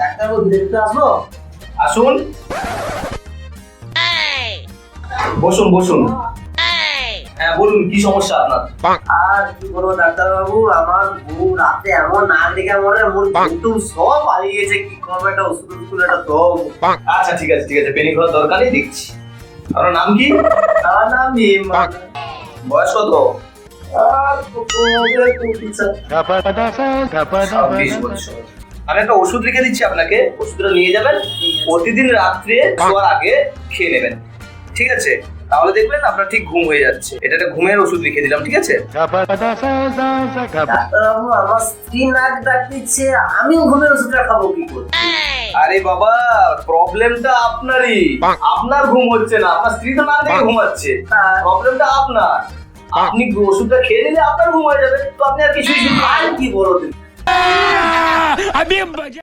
ডাক্তারবাবু দেখতে আসবো? আসুন, বসুন বসুন। হ্যাঁ বলুন, কি সমস্যা আপনার? আর কি বলবো ডাক্তারবাবু, আমার বউ রাতে এমন নাক ডেকে মরে, মোর ঘুমটুম সব হারিয়ে গেছে। কি করবো, একটা ওষুধ একটা তো। আচ্ছা ঠিক আছে ঠিক আছে, পেনি করার দরকার নেই, দেখছি। আপনার নাম কি? তার নাম ইমান। বয়স কত? আর হবে 26 বছর। আমি একটা ওষুধ লিখে দিচ্ছি আপনাকে, ওষুধটা নিয়ে যাবেন, প্রতিদিন রাত্রে শোয়ার আগে খেয়ে নেবেন, ঠিক আছে? তাহলে দেখবেন আপনার ঠিক ঘুম হয়ে যাচ্ছে। এটা একটা ঘুমের ওষুধ লিখে দিলাম, ঠিক আছে? ডাক্তারবাবু, আমার স্ত্রী নাক ডাকতেছে, আমিও ঘুমের ওষুধটা খাবো কি করে? আরে বাবা, প্রবলেমটা আপনারই। আপনার ঘুম হচ্ছে না, আপনার স্ত্রী তো না দেখে ঘুমাচ্ছে। প্রবলেমটা আপনার। আপনি ওষুধটা খেয়ে নিলে আপনার ঘুম হয়ে যাবে, তো আপনি আর কিছুই শুনবেন না। আর কি বলো তুমি?